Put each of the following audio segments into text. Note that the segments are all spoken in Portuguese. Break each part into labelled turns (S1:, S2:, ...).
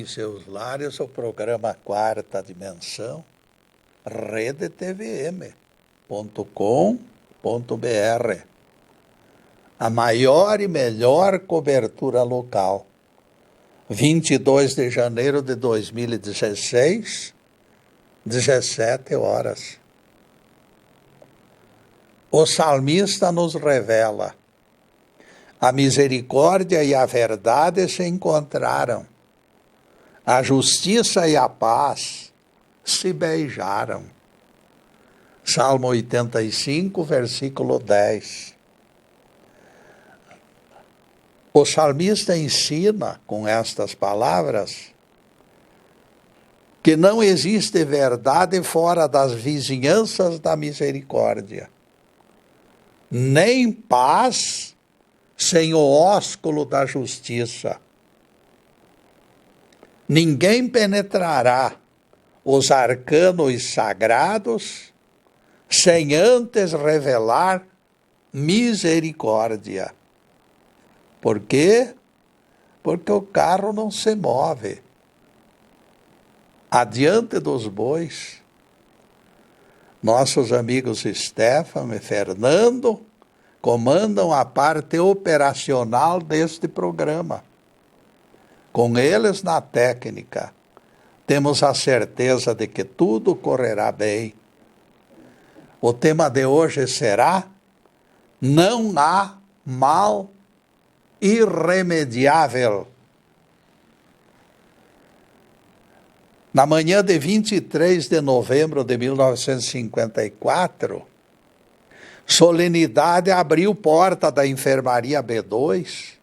S1: em seus lares o programa Quarta Dimensão, redetvm.com.br. A maior e melhor cobertura local. 22 de janeiro de 2016, 17 horas. O salmista nos revela: a misericórdia e a verdade se encontraram, a justiça e a paz se beijaram. Salmo 85, versículo 10. O salmista ensina com estas palavras que não existe verdade fora das vizinhanças da misericórdia, nem paz sem o ósculo da justiça. Ninguém penetrará os arcanos sagrados sem antes revelar misericórdia. Por quê? Porque o carro não se move adiante dos bois. Nossos amigos Stefano e Fernando comandam a parte operacional deste programa. Com eles na técnica, temos a certeza de que tudo correrá bem. O tema de hoje será: não há mal irremediável. Na manhã de 23 de novembro de 1954, Solenidade abriu porta da enfermaria B2,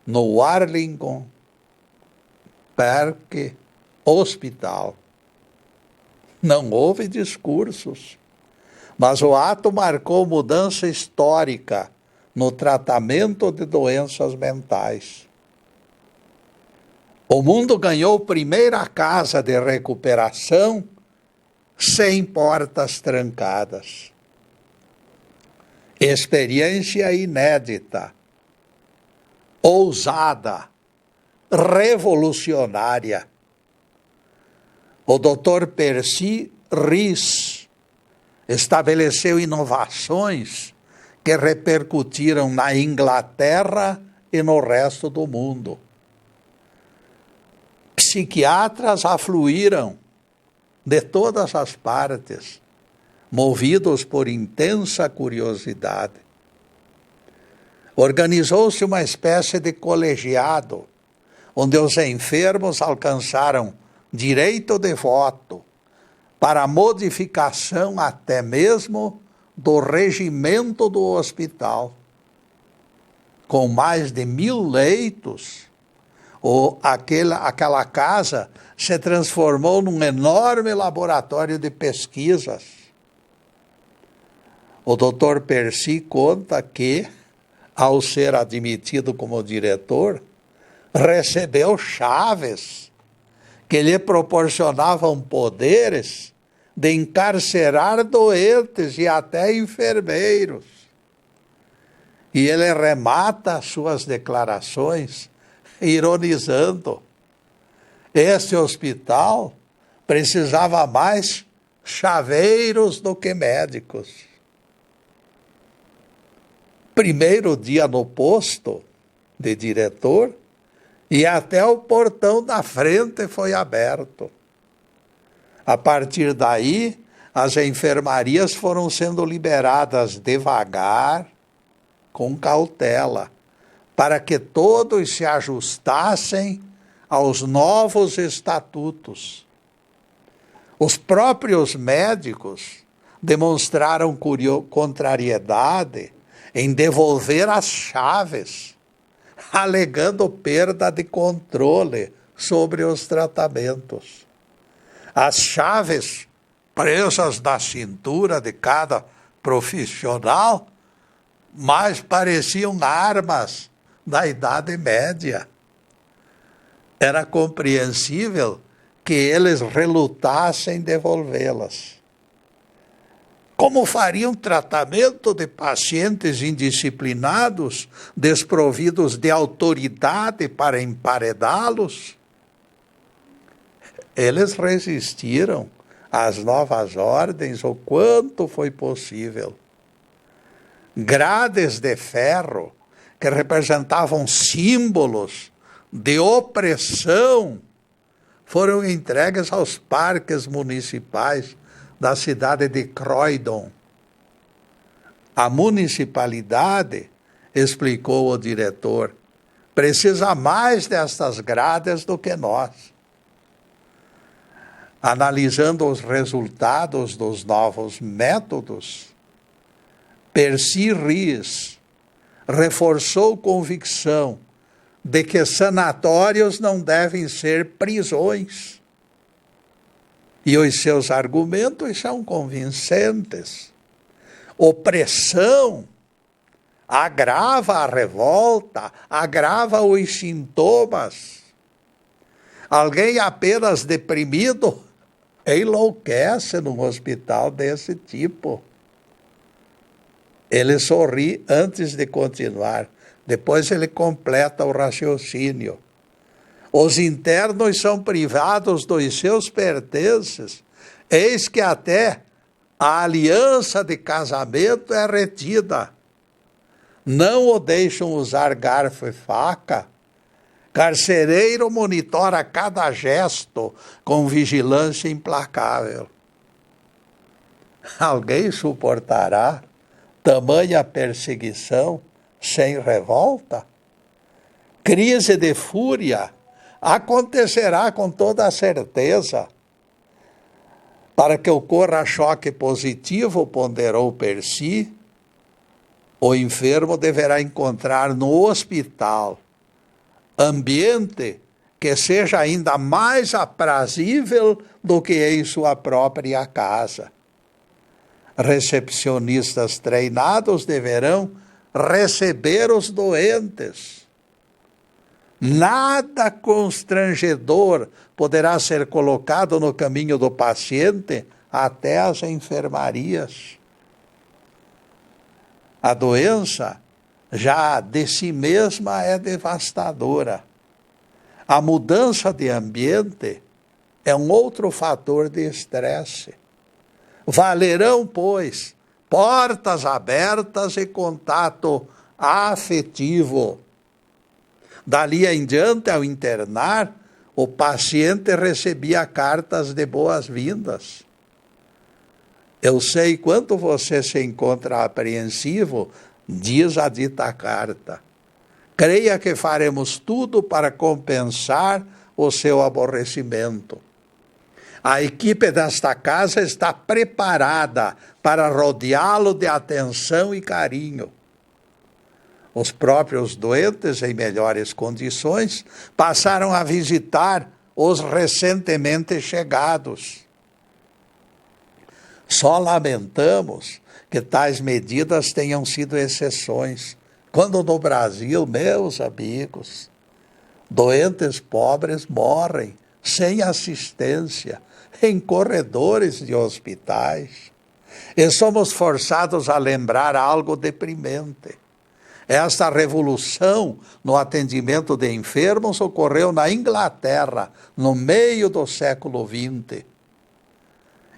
S1: no Arlington Park Hospital. Não houve discursos, mas o ato marcou mudança histórica no tratamento de doenças mentais. O mundo ganhou primeira casa de recuperação sem portas trancadas. Experiência inédita, ousada, revolucionária. O Dr. Percy Rees estabeleceu inovações que repercutiram na Inglaterra e no resto do mundo. Psiquiatras afluíram de todas as partes, movidos por intensa curiosidade. Organizou-se uma espécie de colegiado, onde os enfermos alcançaram direito de voto para a modificação até mesmo do regimento do hospital. Com mais de 1000 leitos, aquela casa se transformou num enorme laboratório de pesquisas. O Dr. Percy conta que, ao ser admitido como diretor, recebeu chaves que lhe proporcionavam poderes de encarcerar doentes e até enfermeiros. E ele remata suas declarações ironizando: esse hospital precisava mais chaveiros do que médicos. Primeiro dia no posto de diretor e até o portão da frente foi aberto. A partir daí, as enfermarias foram sendo liberadas devagar, com cautela, para que todos se ajustassem aos novos estatutos. Os próprios médicos demonstraram contrariedade em devolver as chaves, alegando perda de controle sobre os tratamentos. As chaves presas na cintura de cada profissional mais pareciam armas da Idade Média. Era compreensível que eles relutassem em devolvê-las. Como fariam tratamento de pacientes indisciplinados, desprovidos de autoridade para emparedá-los? Eles resistiram às novas ordens o quanto foi possível. Grades de ferro, que representavam símbolos de opressão, foram entregues aos parques municipais da cidade de Croydon. A municipalidade, explicou o diretor, precisa mais destas grades do que nós. Analisando os resultados dos novos métodos, Percy Ries reforçou convicção de que sanatórios não devem ser prisões. E os seus argumentos são convincentes. Opressão agrava a revolta, agrava os sintomas. Alguém apenas deprimido enlouquece num hospital desse tipo. Ele sorri antes de continuar. Depois ele completa o raciocínio. Os internos são privados dos seus pertences. Eis que até a aliança de casamento é retida. Não o deixam usar garfo e faca. Carcereiro monitora cada gesto com vigilância implacável. Alguém suportará tamanha perseguição sem revolta? Crise de fúria acontecerá com toda certeza. Para que ocorra choque positivo, ponderou Percy, o enfermo deverá encontrar no hospital ambiente que seja ainda mais aprazível do que em sua própria casa. Recepcionistas treinados deverão receber os doentes. Nada constrangedor poderá ser colocado no caminho do paciente até as enfermarias. A doença já de si mesma é devastadora. A mudança de ambiente é um outro fator de estresse. Valerão, pois, portas abertas e contato afetivo. Dali em diante, ao internar, o paciente recebia cartas de boas-vindas. Eu sei quanto você se encontra apreensivo, diz a dita carta. Creia que faremos tudo para compensar o seu aborrecimento. A equipe desta casa está preparada para rodeá-lo de atenção e carinho. Os próprios doentes, em melhores condições, passaram a visitar os recentemente chegados. Só lamentamos que tais medidas tenham sido exceções, quando no Brasil, meus amigos, doentes pobres morrem sem assistência em corredores de hospitais. E somos forçados a lembrar algo deprimente. Esta revolução no atendimento de enfermos ocorreu na Inglaterra, no meio do século XX.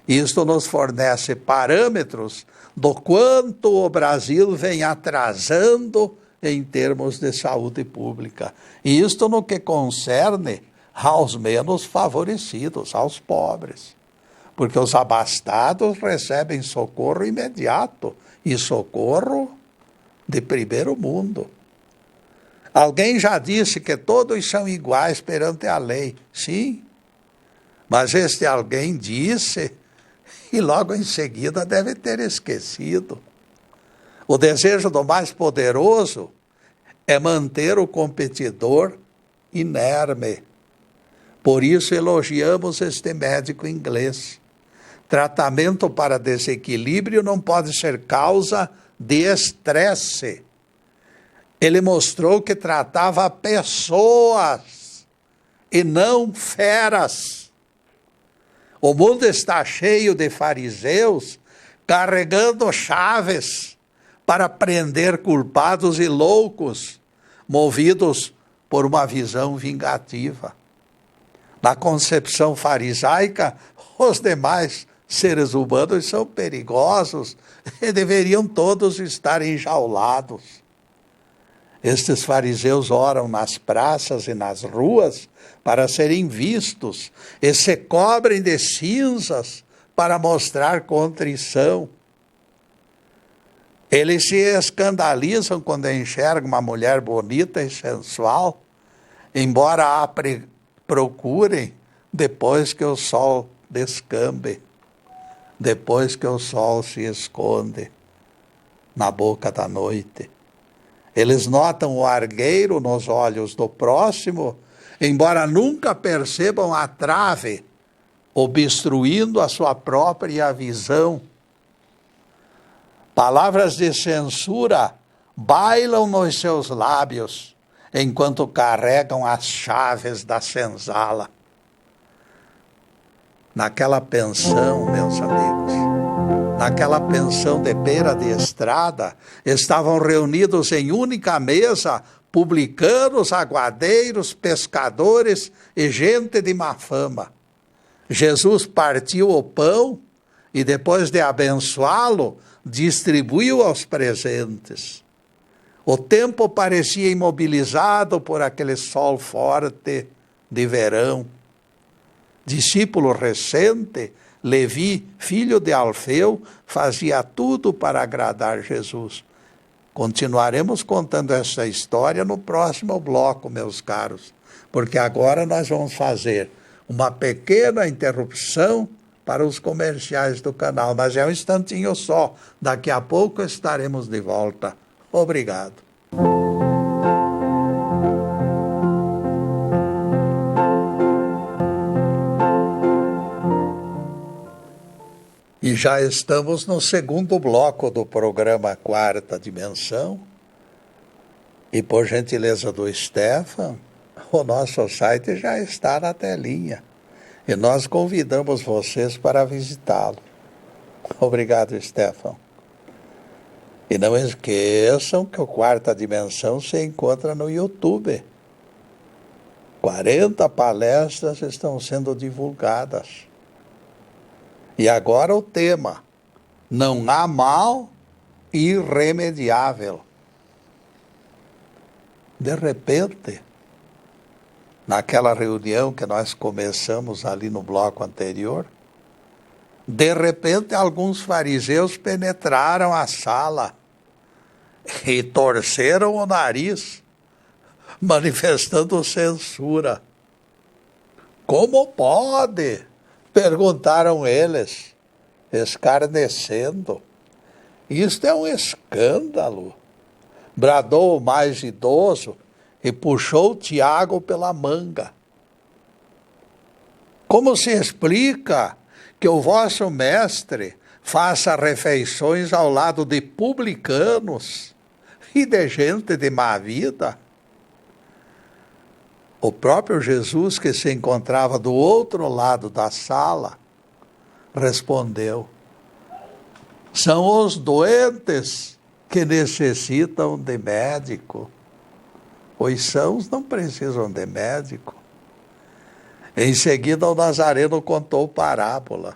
S1: Isto nos fornece parâmetros do quanto o Brasil vem atrasando em termos de saúde pública. E isto no que concerne aos menos favorecidos, aos pobres. Porque os abastados recebem socorro imediato e socorro de primeiro mundo. Alguém já disse que todos são iguais perante a lei. Sim, mas este alguém disse e logo em seguida deve ter esquecido. O desejo do mais poderoso é manter o competidor inerme. Por isso elogiamos este médico inglês. Tratamento para desequilíbrio não pode ser causa de estresse. Ele mostrou que tratava pessoas e não feras. O mundo está cheio de fariseus carregando chaves para prender culpados e loucos, movidos por uma visão vingativa. Na concepção farisaica, os demais seres humanos são perigosos e deveriam todos estar enjaulados. Estes fariseus oram nas praças e nas ruas para serem vistos e se cobrem de cinzas para mostrar contrição. Eles se escandalizam quando enxergam uma mulher bonita e sensual, embora a procurem depois que o sol descambe, depois que o sol se esconde na boca da noite. Eles notam o argueiro nos olhos do próximo, embora nunca percebam a trave, obstruindo a sua própria visão. Palavras de censura bailam nos seus lábios, enquanto carregam as chaves da senzala. Naquela pensão, meus amigos, naquela pensão de beira de estrada, estavam reunidos em única mesa publicanos, aguadeiros, pescadores e gente de má fama. Jesus partiu o pão e, depois de abençoá-lo, distribuiu aos presentes. O tempo parecia imobilizado por aquele sol forte de verão. Discípulo recente, Levi, filho de Alfeu, fazia tudo para agradar Jesus. Continuaremos contando essa história no próximo bloco, meus caros, porque agora nós vamos fazer uma pequena interrupção para os comerciais do canal, mas é um instantinho só. Daqui a pouco estaremos de volta. Obrigado. E já estamos no segundo bloco do programa Quarta Dimensão. E por gentileza do Stefan, o nosso site já está na telinha. E nós convidamos vocês para visitá-lo. Obrigado, Stefan. E não esqueçam que o Quarta Dimensão se encontra no YouTube. 40 palestras estão sendo divulgadas. E agora o tema: não há mal irremediável. De repente, naquela reunião que nós começamos ali no bloco anterior, de repente alguns fariseus penetraram a sala e torceram o nariz, manifestando censura. Como pode? Perguntaram eles, escarnecendo. Isto é um escândalo. Bradou o mais idoso e puxou Tiago pela manga. Como se explica que o vosso mestre faça refeições ao lado de publicanos e de gente de má vida? O próprio Jesus, que se encontrava do outro lado da sala, respondeu: são os doentes que necessitam de médico. Os sãos não precisam de médico. Em seguida, o Nazareno contou parábola.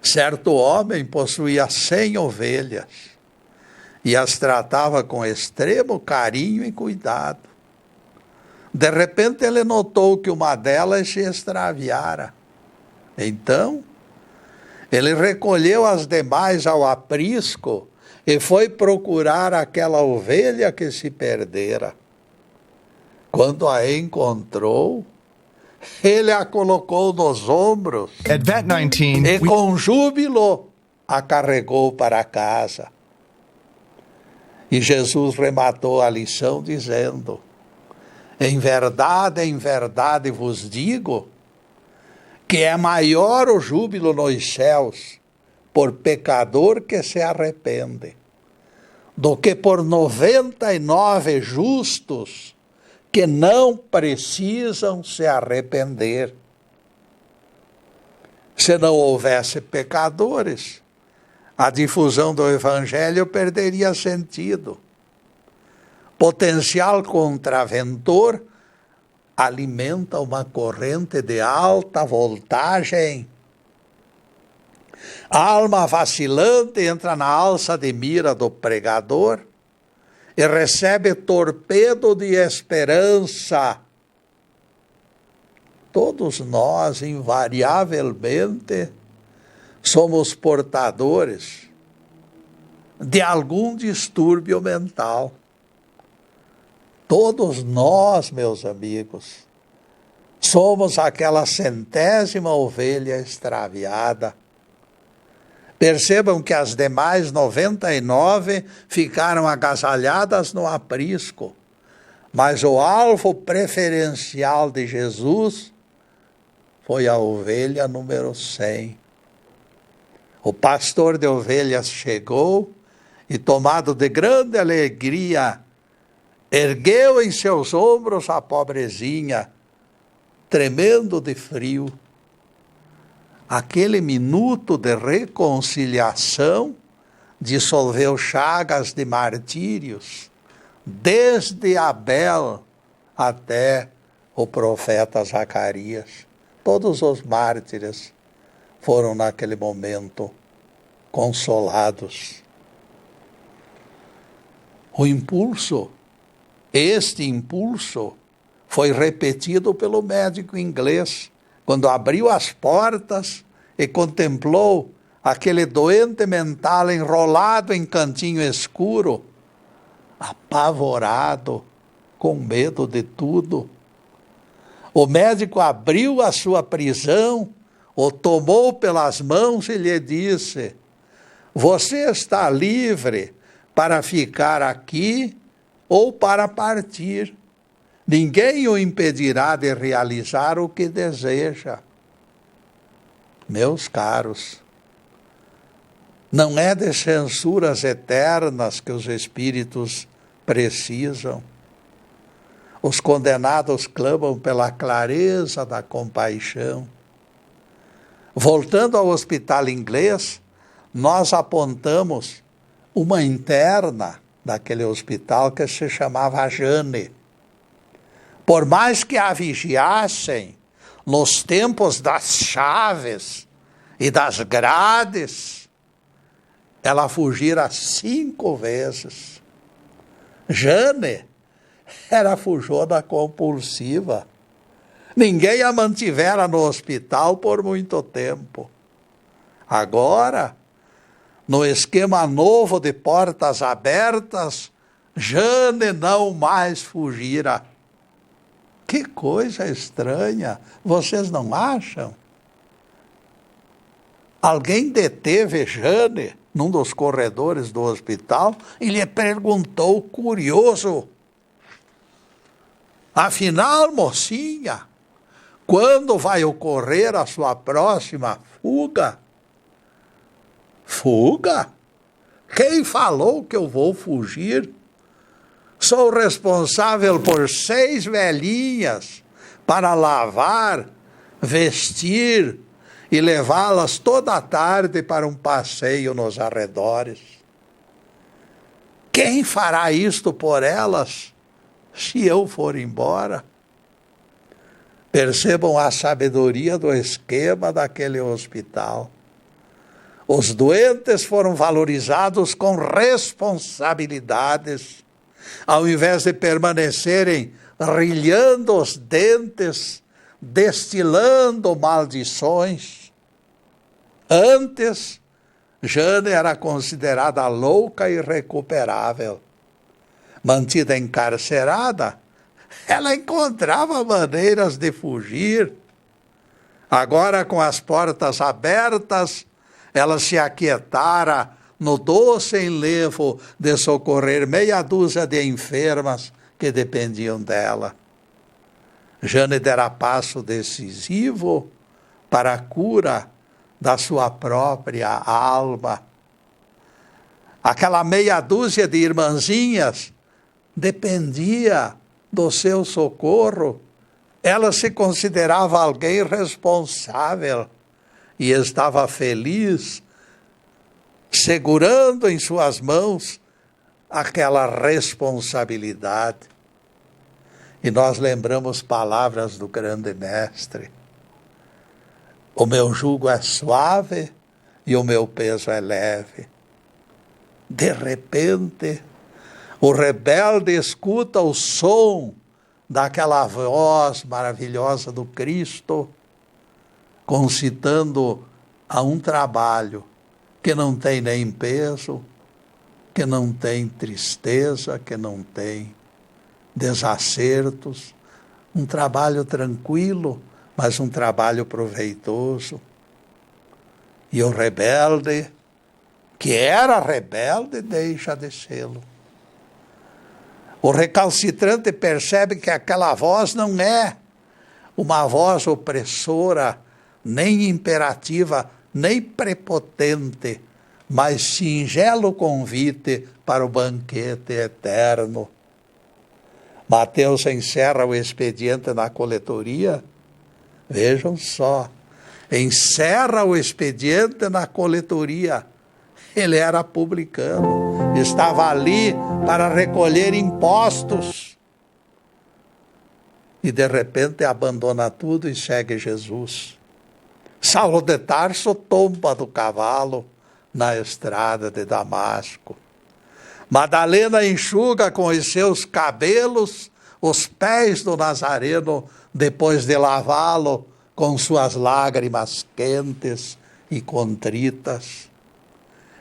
S1: Certo homem possuía 100 ovelhas e as tratava com extremo carinho e cuidado. De repente ele notou que uma delas se extraviara. Então, ele recolheu as demais ao aprisco e foi procurar aquela ovelha que se perdera. Quando a encontrou, ele a colocou nos ombros e com júbilo a carregou para casa. E Jesus rematou a lição dizendo: em verdade vos digo que é maior o júbilo nos céus por pecador que se arrepende, do que por 99 justos que não precisam se arrepender. Se não houvesse pecadores, a difusão do Evangelho perderia sentido. Potencial contraventor alimenta uma corrente de alta voltagem. A alma vacilante entra na alça de mira do pregador e recebe torpedo de esperança. Todos nós, invariavelmente, somos portadores de algum distúrbio mental. Todos nós, meus amigos, somos aquela centésima ovelha extraviada. Percebam que as demais 99 ficaram agasalhadas no aprisco, mas o alvo preferencial de Jesus foi a ovelha número 100. O pastor de ovelhas chegou e, tomado de grande alegria, ergueu em seus ombros a pobrezinha, tremendo de frio. Aquele minuto de reconciliação dissolveu chagas de martírios, desde Abel até o profeta Zacarias. Todos os mártires foram naquele momento consolados. Este impulso foi repetido pelo médico inglês, quando abriu as portas e contemplou aquele doente mental enrolado em cantinho escuro, apavorado, com medo de tudo. O médico abriu a sua prisão, o tomou pelas mãos e lhe disse: você está livre para ficar aqui ou para partir. Ninguém o impedirá de realizar o que deseja. Meus caros, não é de censuras eternas que os espíritos precisam. Os condenados clamam pela clareza da compaixão. Voltando ao hospital inglês, nós apontamos uma interna daquele hospital que se chamava Jane. Por mais que a vigiassem nos tempos das chaves e das grades, ela fugira 5 vezes. Jane era fujona compulsiva. Ninguém a mantivera no hospital por muito tempo. Agora, no esquema novo de portas abertas, Jane não mais fugira. Que coisa estranha, vocês não acham? Alguém deteve Jane num dos corredores do hospital e lhe perguntou, curioso: afinal, mocinha, quando vai ocorrer a sua próxima fuga? Fuga? Quem falou que eu vou fugir? Sou responsável por 6 velhinhas para lavar, vestir e levá-las toda a tarde para um passeio nos arredores. Quem fará isto por elas se eu for embora? Percebam a sabedoria do esquema daquele hospital. Os doentes foram valorizados com responsabilidades, ao invés de permanecerem rilhando os dentes, destilando maldições. Antes, Jane era considerada louca e irrecuperável. Mantida encarcerada, ela encontrava maneiras de fugir. Agora, com as portas abertas, ela se aquietara no doce enlevo de socorrer meia dúzia de enfermas que dependiam dela. Jane dera passo decisivo para a cura da sua própria alma. Aquela meia dúzia de irmãzinhas dependia do seu socorro. Ela se considerava alguém responsável e estava feliz, segurando em suas mãos aquela responsabilidade. E nós lembramos palavras do grande mestre. O meu jugo é suave e o meu peso é leve. De repente, o rebelde escuta o som daquela voz maravilhosa do Cristo, concitando a um trabalho que não tem nem peso, que não tem tristeza, que não tem desacertos, um trabalho tranquilo, mas um trabalho proveitoso. E o rebelde, que era rebelde, deixa de sê-lo. O recalcitrante percebe que aquela voz não é uma voz opressora, nem imperativa, nem prepotente, mas singelo convite para o banquete eterno. Mateus encerra o expediente na coletoria. Vejam só, encerra o expediente na coletoria. Ele era publicano, estava ali para recolher impostos. E de repente abandona tudo e segue Jesus. Saulo de Tarso tomba do cavalo na estrada de Damasco. Madalena enxuga com os seus cabelos os pés do Nazareno, depois de lavá-lo com suas lágrimas quentes e contritas.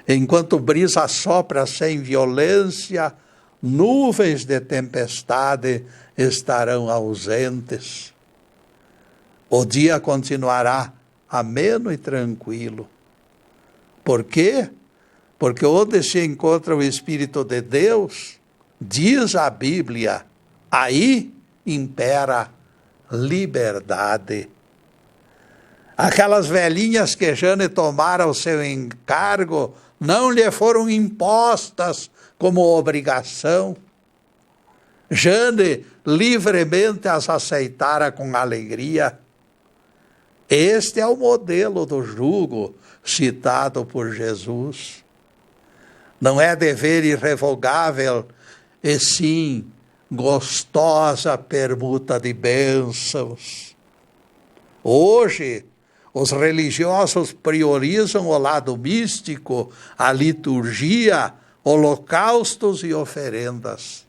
S1: Enquanto brisa sopra sem violência, nuvens de tempestade estarão ausentes. O dia continuará ameno e tranquilo. Por quê? Porque onde se encontra o Espírito de Deus, diz a Bíblia, aí impera liberdade. Aquelas velhinhas que Jane tomara o seu encargo não lhe foram impostas como obrigação. Jane livremente as aceitara com alegria. Este é o modelo do jugo citado por Jesus. Não é dever irrevogável, e sim gostosa permuta de bênçãos. Hoje, os religiosos priorizam o lado místico, a liturgia, holocaustos e oferendas.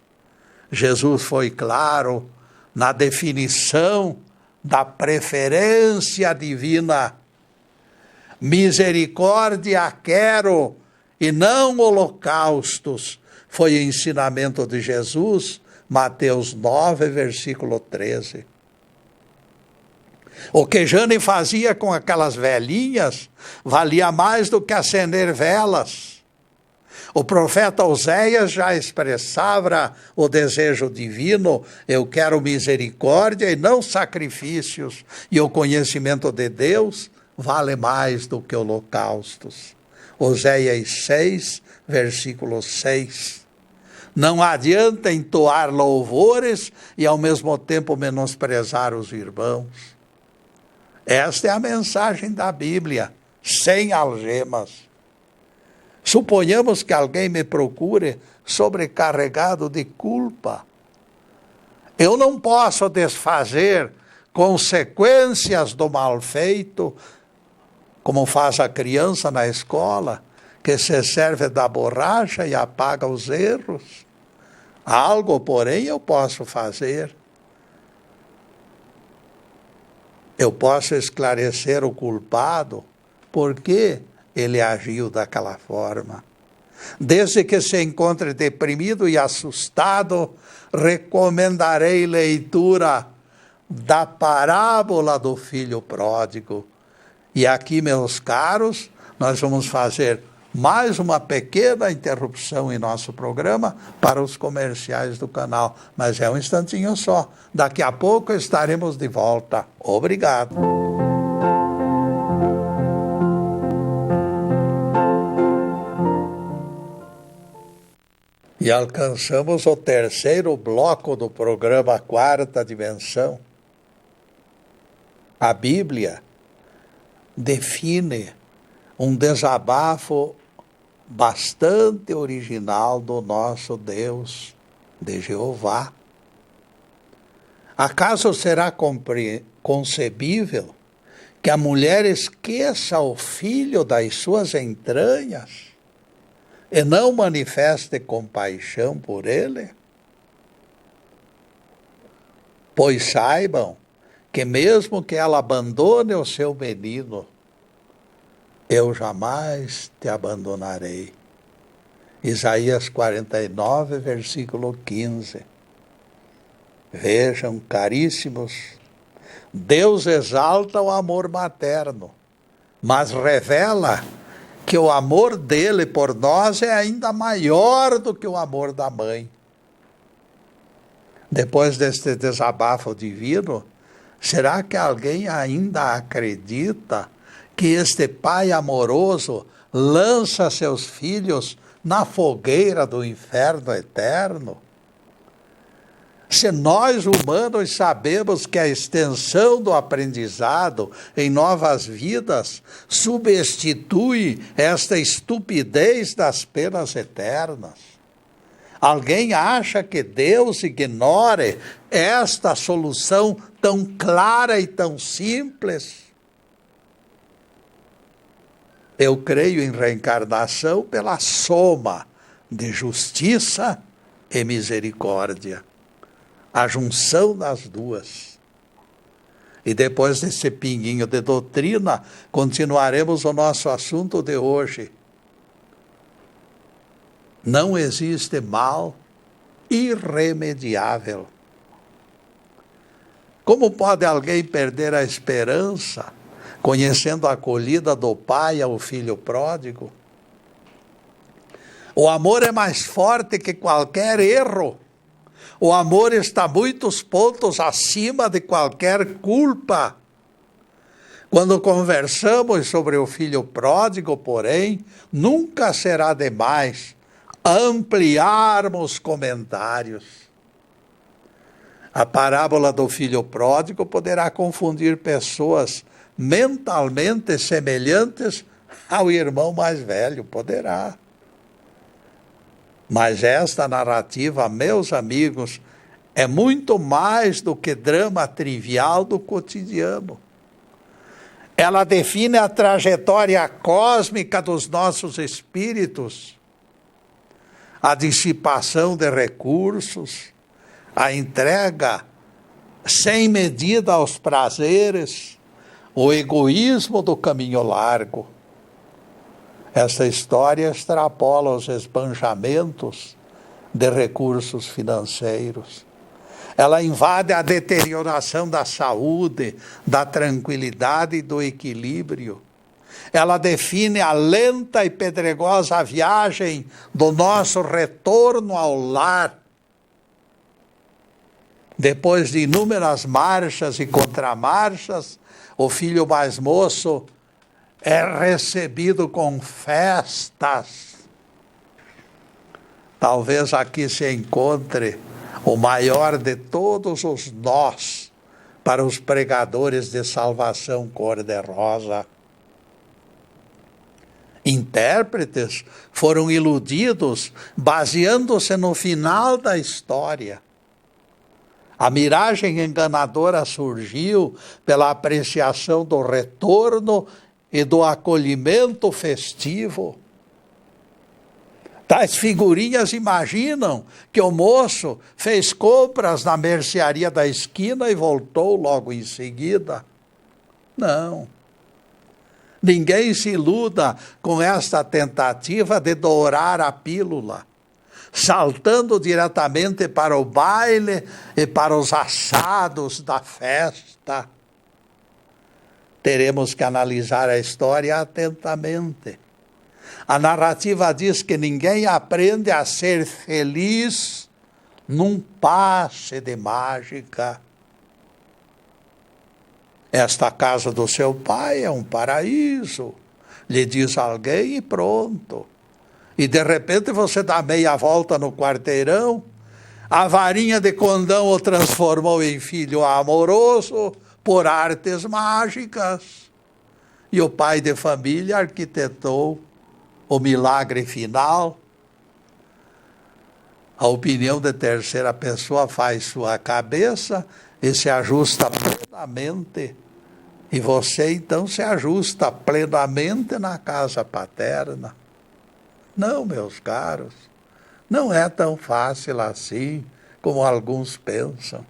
S1: Jesus foi claro na definição da preferência divina. Misericórdia quero e não holocaustos, foi o ensinamento de Jesus, Mateus 9, versículo 13. O que Jane fazia com aquelas velhinhas valia mais do que acender velas. O profeta Oséias já expressava o desejo divino: eu quero misericórdia e não sacrifícios, e o conhecimento de Deus vale mais do que holocaustos. Oséias 6, versículo 6. Não adianta entoar louvores e ao mesmo tempo menosprezar os irmãos. Esta é a mensagem da Bíblia, sem algemas. Suponhamos que alguém me procure sobrecarregado de culpa. Eu não posso desfazer consequências do mal feito, como faz a criança na escola, que se serve da borracha e apaga os erros. Algo, porém, eu posso fazer. Eu posso esclarecer o culpado, por que ele agiu daquela forma. Desde que se encontre deprimido e assustado, recomendarei leitura da parábola do filho pródigo. E aqui, meus caros, nós vamos fazer mais uma pequena interrupção em nosso programa para os comerciais do canal. Mas é um instantinho só. Daqui a pouco estaremos de volta. Obrigado. E alcançamos o terceiro bloco do programa Quarta Dimensão. A Bíblia define um desabafo bastante original do nosso Deus, de Jeová. Acaso será concebível que a mulher esqueça o filho das suas entranhas e não manifeste compaixão por ele? Pois saibam que mesmo que ela abandone o seu menino, eu jamais te abandonarei. Isaías 49, versículo 15. Vejam, caríssimos, Deus exalta o amor materno, mas revela que o amor dele por nós é ainda maior do que o amor da mãe. Depois deste desabafo divino, será que alguém ainda acredita que este pai amoroso lança seus filhos na fogueira do inferno eterno? Se nós humanos sabemos que a extensão do aprendizado em novas vidas substitui esta estupidez das penas eternas, alguém acha que Deus ignore esta solução tão clara e tão simples? Eu creio em reencarnação pela soma de justiça e misericórdia. A junção das duas. E depois desse pinguinho de doutrina, continuaremos o nosso assunto de hoje. Não existe mal irremediável. Como pode alguém perder a esperança, conhecendo a acolhida do pai ao filho pródigo? O amor é mais forte que qualquer erro. O amor está muitos pontos acima de qualquer culpa. Quando conversamos sobre o filho pródigo, porém, nunca será demais ampliarmos comentários. A parábola do filho pródigo poderá confundir pessoas mentalmente semelhantes ao irmão mais velho, poderá. Mas esta narrativa, meus amigos, é muito mais do que drama trivial do cotidiano. Ela define a trajetória cósmica dos nossos espíritos, a dissipação de recursos, a entrega sem medida aos prazeres, o egoísmo do caminho largo. Esta história extrapola os esbanjamentos de recursos financeiros. Ela invade a deterioração da saúde, da tranquilidade e do equilíbrio. Ela define a lenta e pedregosa viagem do nosso retorno ao lar. Depois de inúmeras marchas e contramarchas, o filho mais moço é recebido com festas. Talvez aqui se encontre o maior de todos os nós para os pregadores de salvação cor-de-rosa. Intérpretes foram iludidos baseando-se no final da história. A miragem enganadora surgiu pela apreciação do retorno e do acolhimento festivo. Tais figurinhas imaginam que o moço fez compras na mercearia da esquina e voltou logo em seguida. Não. Ninguém se iluda com esta tentativa de dourar a pílula, saltando diretamente para o baile e para os assados da festa. Teremos que analisar a história atentamente. A narrativa diz que ninguém aprende a ser feliz num passe de mágica. Esta casa do seu pai é um paraíso, lhe diz alguém e pronto. E de repente você dá meia volta no quarteirão, a varinha de condão o transformou em filho amoroso por artes mágicas. E o pai de família arquitetou o milagre final. A opinião de terceira pessoa faz sua cabeça e se ajusta plenamente. E você então se ajusta plenamente na casa paterna. Não, meus caros, não é tão fácil assim como alguns pensam.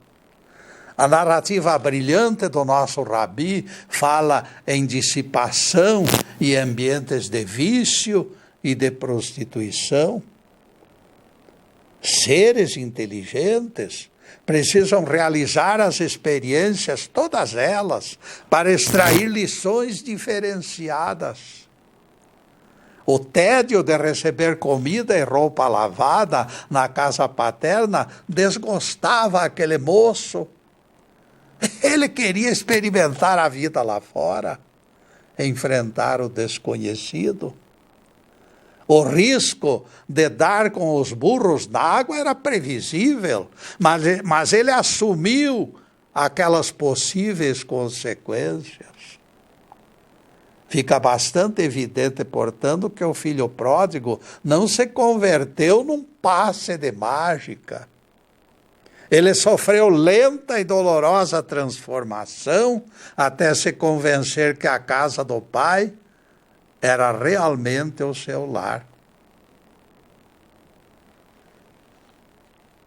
S1: A narrativa brilhante do nosso Rabi fala em dissipação e ambientes de vício e de prostituição. Seres inteligentes precisam realizar as experiências, todas elas, para extrair lições diferenciadas. O tédio de receber comida e roupa lavada na casa paterna desgostava aquele moço. Ele queria experimentar a vida lá fora, enfrentar o desconhecido. O risco de dar com os burros na água era previsível, mas ele assumiu aquelas possíveis consequências. Fica bastante evidente, portanto, que o filho pródigo não se converteu num passe de mágica. Ele sofreu lenta e dolorosa transformação até se convencer que a casa do pai era realmente o seu lar.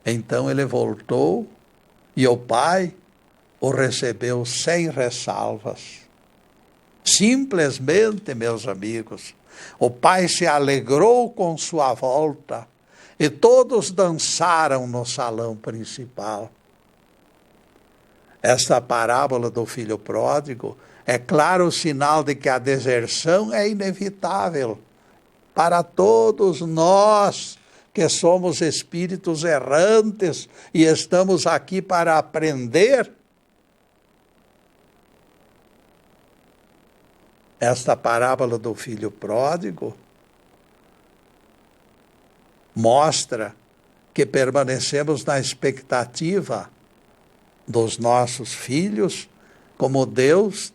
S1: Então ele voltou e o pai o recebeu sem ressalvas. Simplesmente, meus amigos, o pai se alegrou com sua volta e todos dançaram no salão principal. Esta parábola do filho pródigo é claro sinal de que a deserção é inevitável para todos nós que somos espíritos errantes e estamos aqui para aprender. Esta parábola do filho pródigo mostra que permanecemos na expectativa dos nossos filhos, como Deus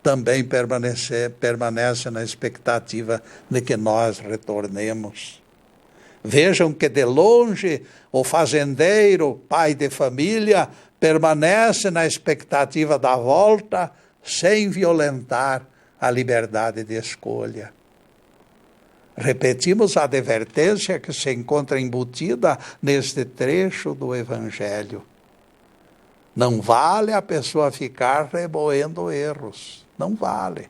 S1: também permanece na expectativa de que nós retornemos. Vejam que de longe o fazendeiro, pai de família, permanece na expectativa da volta sem violentar a liberdade de escolha. Repetimos a advertência que se encontra embutida neste trecho do Evangelho. Não vale a pessoa ficar remoendo erros. Não vale.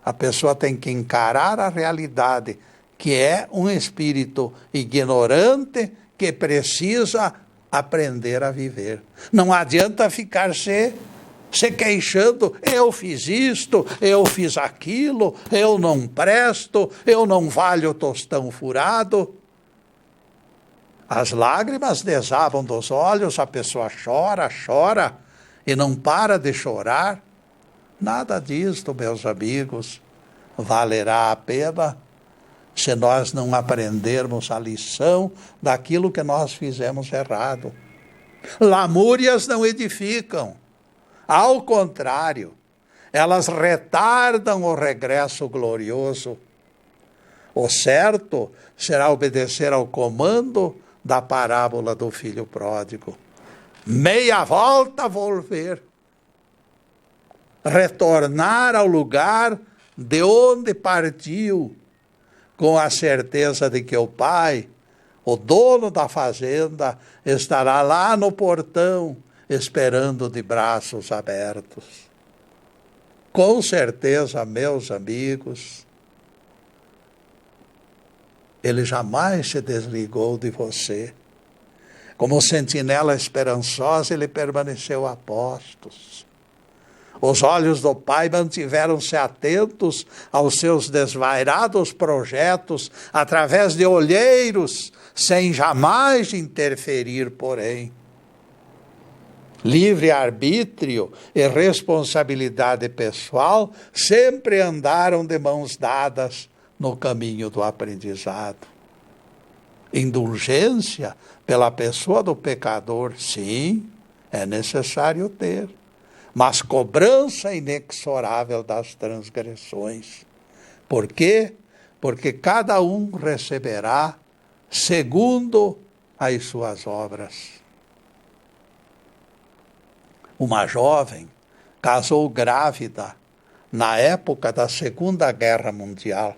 S1: A pessoa tem que encarar a realidade, que é um espírito ignorante que precisa aprender a viver. Não adianta ficar se queixando, eu fiz isto, eu fiz aquilo, eu não presto, eu não valho tostão furado. As lágrimas desabam dos olhos, a pessoa chora e não para de chorar. Nada disto, meus amigos, valerá a pena se nós não aprendermos a lição daquilo que nós fizemos errado. Lamúrias não edificam. Ao contrário, elas retardam o regresso glorioso. O certo será obedecer ao comando da parábola do filho pródigo. Meia volta volver. Retornar ao lugar de onde partiu, com a certeza de que o pai, o dono da fazenda, estará lá no portão, esperando de braços abertos. Com certeza, meus amigos, ele jamais se desligou de você. Como sentinela esperançosa, ele permaneceu a postos. Os olhos do pai mantiveram-se atentos aos seus desvairados projetos, através de olheiros, sem jamais interferir, porém. Livre-arbítrio e responsabilidade pessoal sempre andaram de mãos dadas no caminho do aprendizado. Indulgência pela pessoa do pecador, sim, é necessário ter, mas cobrança inexorável das transgressões. Por quê? Porque cada um receberá segundo as suas obras. Uma jovem casou grávida na época da Segunda Guerra Mundial.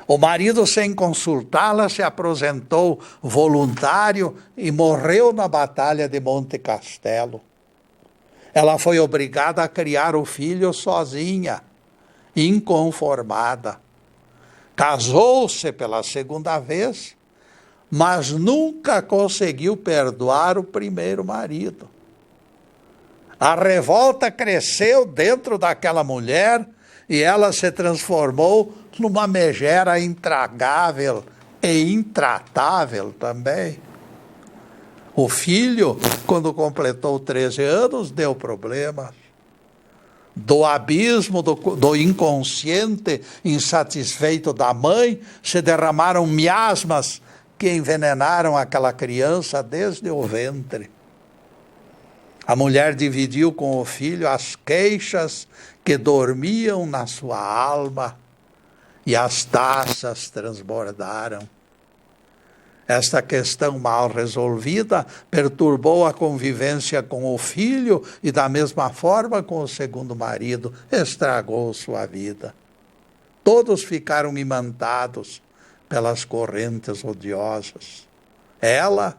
S1: O marido, sem consultá-la, se apresentou voluntário e morreu na Batalha de Monte Castelo. Ela foi obrigada a criar o filho sozinha, inconformada. Casou-se pela segunda vez, mas nunca conseguiu perdoar o primeiro marido. A revolta cresceu dentro daquela mulher e ela se transformou numa megera intragável e intratável também. O filho, quando completou 13 anos, deu problemas. Do abismo do inconsciente insatisfeito da mãe, se derramaram miasmas que envenenaram aquela criança desde o ventre. A mulher dividiu com o filho as queixas que dormiam na sua alma e as taças transbordaram. Esta questão mal resolvida perturbou a convivência com o filho e, da mesma forma, com o segundo marido, estragou sua vida. Todos ficaram imantados pelas correntes odiosas. Ela,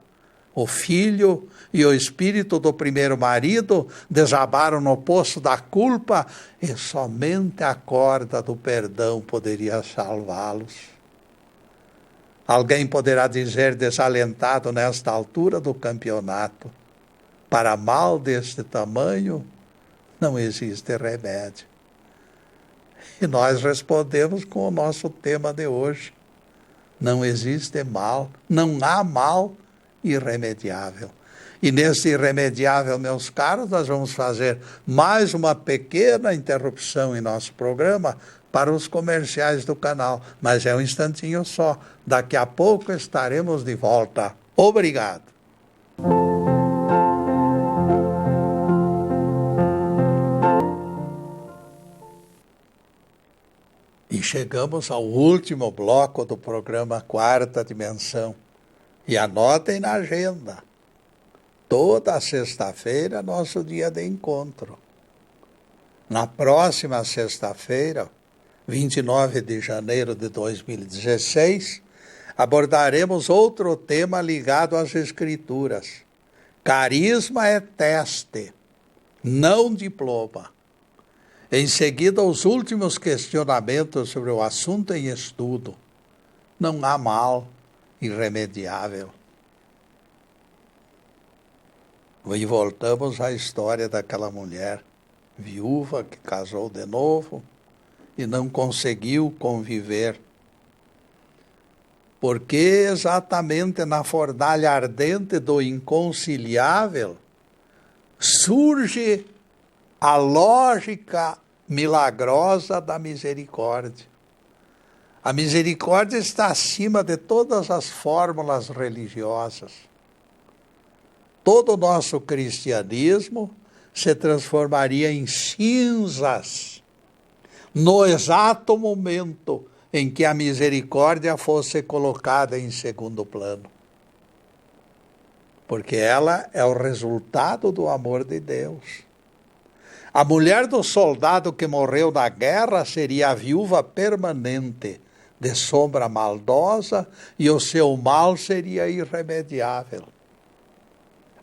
S1: o filho e o espírito do primeiro marido desabaram no poço da culpa e somente a corda do perdão poderia salvá-los. Alguém poderá dizer, desalentado nesta altura do campeonato, para mal deste tamanho não existe remédio. E nós respondemos com o nosso tema de hoje. Não existe mal, não há mal irremediável. E nesse irremediável, meus caros, nós vamos fazer mais uma pequena interrupção em nosso programa para os comerciais do canal. Mas é um instantinho só. Daqui a pouco estaremos de volta. Obrigado. E chegamos ao último bloco do programa Quarta Dimensão. E anotem na agenda. Toda sexta-feira é nosso dia de encontro. Na próxima sexta-feira, 29 de janeiro de 2016, abordaremos outro tema ligado às Escrituras. Carisma é teste, não diploma. Em seguida, os últimos questionamentos sobre o assunto em estudo. Não há mal irremediável. E voltamos à história daquela mulher viúva que casou de novo e não conseguiu conviver. Porque exatamente na fornalha ardente do inconciliável surge a lógica milagrosa da misericórdia. A misericórdia está acima de todas as fórmulas religiosas. Todo o nosso cristianismo se transformaria em cinzas no exato momento em que a misericórdia fosse colocada em segundo plano. Porque ela é o resultado do amor de Deus. A mulher do soldado que morreu na guerra seria a viúva permanente, de sombra maldosa, e o seu mal seria irremediável.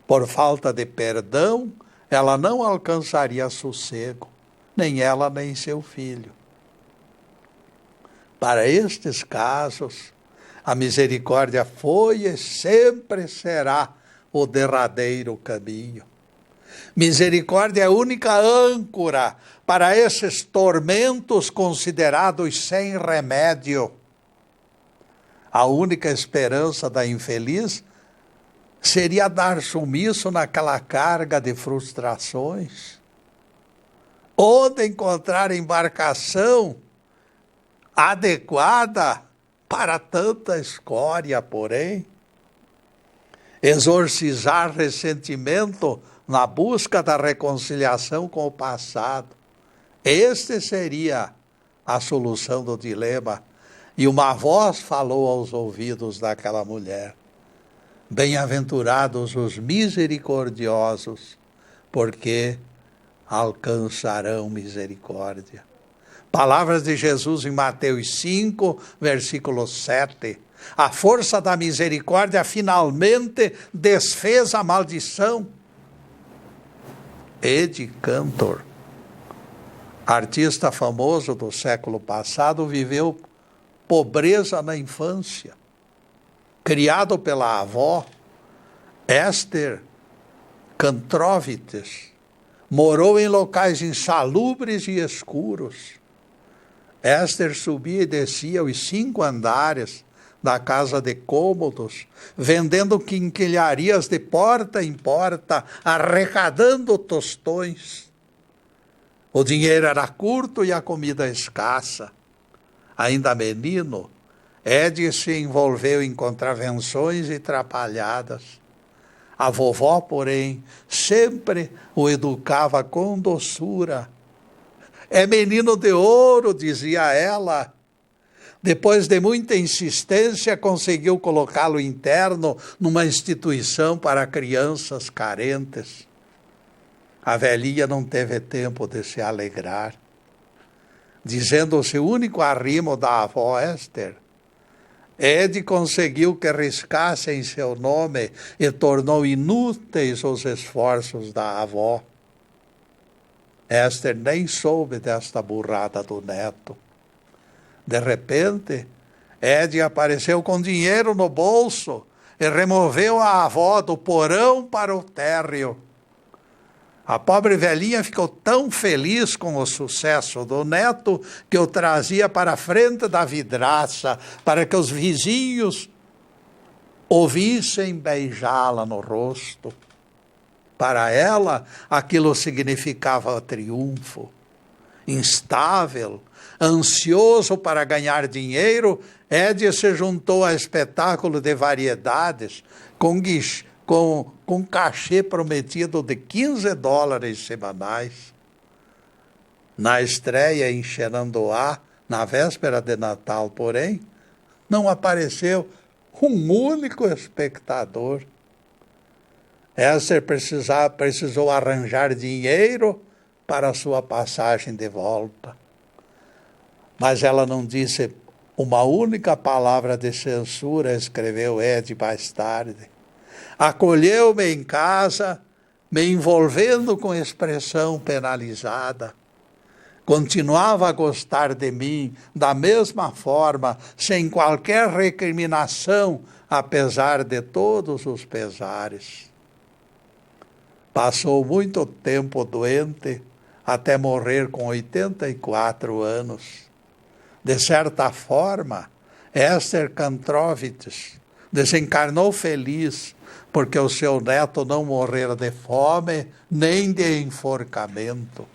S1: Por falta de perdão, ela não alcançaria sossego, nem ela nem seu filho. Para estes casos, a misericórdia foi e sempre será o derradeiro caminho. Misericórdia é a única âncora para esses tormentos considerados sem remédio. A única esperança da infeliz seria dar sumiço naquela carga de frustrações. Onde encontrar embarcação adequada para tanta escória, porém? Exorcizar ressentimento na busca da reconciliação com o passado. Este seria a solução do dilema. E uma voz falou aos ouvidos daquela mulher: bem-aventurados os misericordiosos, porque alcançarão misericórdia. Palavras de Jesus em Mateus 5, versículo 7. A força da misericórdia finalmente desfez a maldição. Ed Cantor, artista famoso do século passado, viveu pobreza na infância. Criado pela avó, Esther Cantrovites, morou em locais insalubres e escuros. Esther subia e descia os 5 andares da casa de cômodos, vendendo quinquilharias de porta em porta, arrecadando tostões. O dinheiro era curto e a comida escassa. Ainda menino, Ed se envolveu em contravenções e trapalhadas. A vovó, porém, sempre o educava com doçura. É menino de ouro, dizia ela. Depois de muita insistência, conseguiu colocá-lo interno numa instituição para crianças carentes. A velhinha não teve tempo de se alegrar. Dizendo-se o único arrimo da avó Esther, Ed conseguiu que riscassem seu nome e tornou inúteis os esforços da avó. Esther nem soube desta burrada do neto. De repente, Ed apareceu com dinheiro no bolso e removeu a avó do porão para o térreo. A pobre velhinha ficou tão feliz com o sucesso do neto que o trazia para a frente da vidraça para que os vizinhos ouvissem beijá-la no rosto. Para ela, aquilo significava triunfo. Instável, ansioso para ganhar dinheiro, Ed se juntou a espetáculo de variedades com cachê prometido de $15 semanais. Na estreia em Xerandoá, na véspera de Natal, porém, não apareceu um único espectador. Esther precisou arranjar dinheiro para sua passagem de volta. Mas ela não disse uma única palavra de censura, escreveu Ed mais tarde. Acolheu-me em casa, me envolvendo com expressão penalizada. Continuava a gostar de mim da mesma forma, sem qualquer recriminação, apesar de todos os pesares. Passou muito tempo doente, até morrer com 84 anos. De certa forma, Esther Cantrovites desencarnou feliz, porque o seu neto não morrera de fome, nem de enforcamento.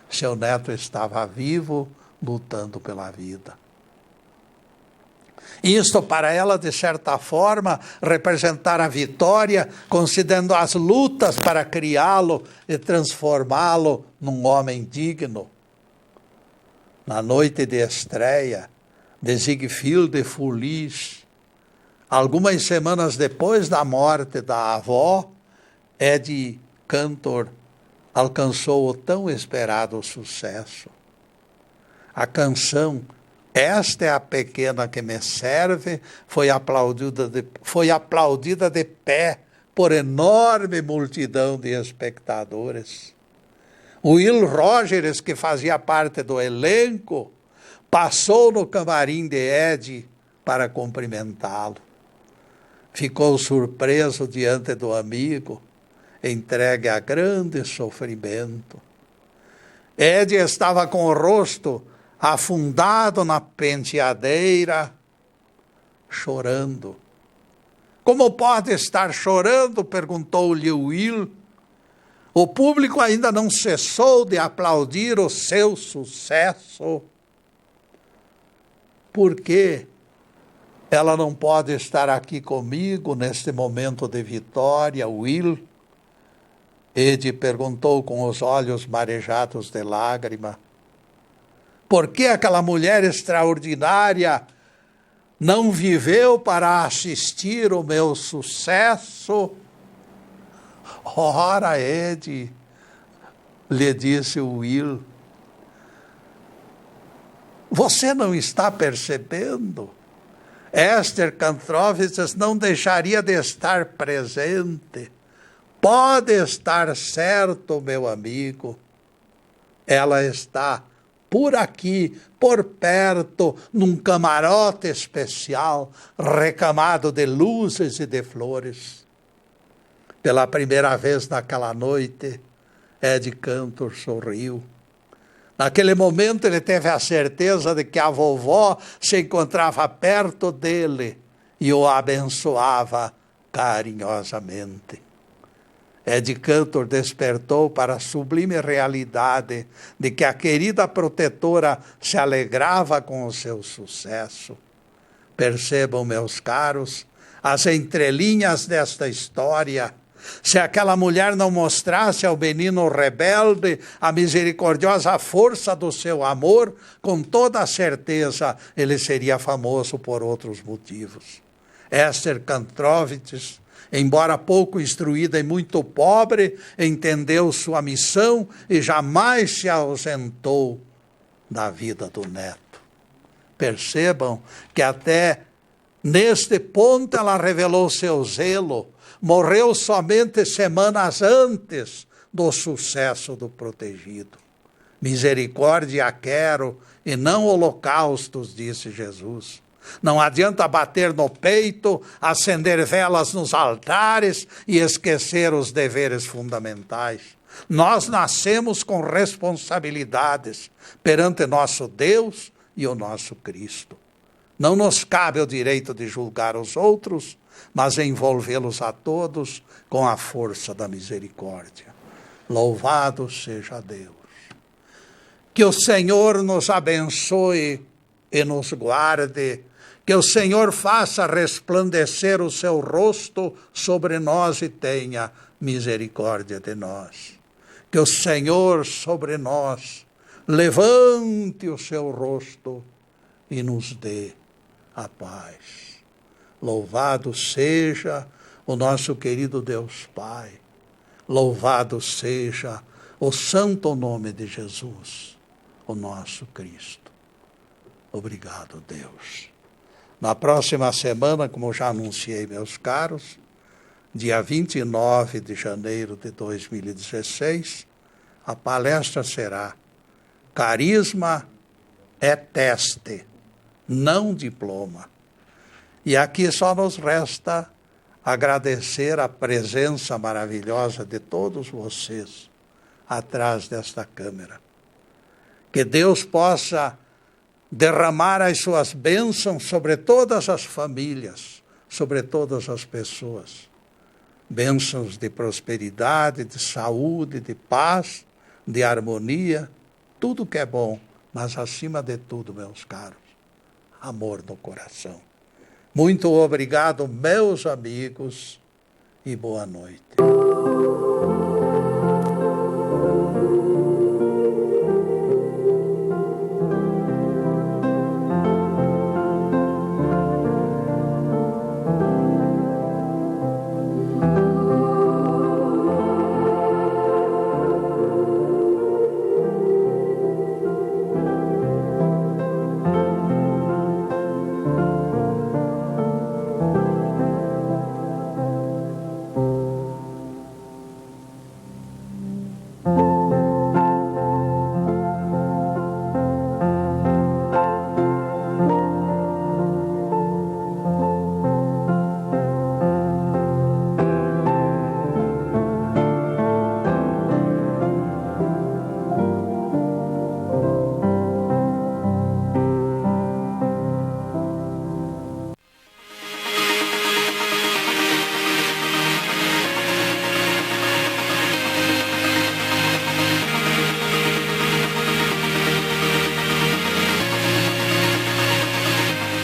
S1: Seu neto estava vivo, lutando pela vida. Isto para ela, de certa forma, representar a vitória, considerando as lutas para criá-lo e transformá-lo num homem digno. Na noite de estreia de Ziegfeld Feliz, algumas semanas depois da morte da avó, Ed Cantor alcançou o tão esperado sucesso. A canção "Esta é a pequena que me serve" foi aplaudida de pé por enorme multidão de espectadores. Will Rogers, que fazia parte do elenco, passou no camarim de Ed para cumprimentá-lo. Ficou surpreso diante do amigo, entregue a grande sofrimento. Ed estava com o rosto afundado na penteadeira, chorando. "Como pode estar chorando?" perguntou-lhe Will. "O público ainda não cessou de aplaudir o seu sucesso." "Por que ela não pode estar aqui comigo neste momento de vitória, Will?" Ed perguntou com os olhos marejados de lágrima. "Por que aquela mulher extraordinária não viveu para assistir o meu sucesso?" "Ora, Ed, lhe disse o Will, você não está percebendo? Esther Kantrowitz não deixaria de estar presente. Pode estar certo, meu amigo. Ela está por aqui, por perto, num camarote especial, recamado de luzes e de flores. Pela primeira vez naquela noite, Ed Cantor sorriu. Naquele momento ele teve a certeza de que a vovó se encontrava perto dele e o abençoava carinhosamente. Ed Cantor despertou para a sublime realidade de que a querida protetora se alegrava com o seu sucesso. Percebam, meus caros, as entrelinhas desta história. Se aquela mulher não mostrasse ao menino rebelde a misericordiosa força do seu amor, com toda certeza ele seria famoso por outros motivos. Esther Kantrowitz, embora pouco instruída e muito pobre, entendeu sua missão e jamais se ausentou da vida do neto. Percebam que até neste ponto ela revelou seu zelo. Morreu somente semanas antes do sucesso do protegido. Misericórdia quero e não holocaustos, disse Jesus. Não adianta bater no peito, acender velas nos altares e esquecer os deveres fundamentais. Nós nascemos com responsabilidades perante nosso Deus e o nosso Cristo. Não nos cabe o direito de julgar os outros, mas envolvê-los a todos com a força da misericórdia. Louvado seja Deus. Que o Senhor nos abençoe e nos guarde, que o Senhor faça resplandecer o seu rosto sobre nós e tenha misericórdia de nós. Que o Senhor sobre nós levante o seu rosto e nos dê a paz. Louvado seja o nosso querido Deus Pai. Louvado seja o santo nome de Jesus, o nosso Cristo. Obrigado, Deus. Na próxima semana, como já anunciei, meus caros, dia 29 de janeiro de 2016, a palestra será Carisma é teste, não diploma. E aqui só nos resta agradecer a presença maravilhosa de todos vocês atrás desta câmera. Que Deus possa derramar as suas bênçãos sobre todas as famílias, sobre todas as pessoas. Bênçãos de prosperidade, de saúde, de paz, de harmonia, tudo que é bom, mas acima de tudo, meus caros, amor no coração. Muito obrigado, meus amigos, e boa noite.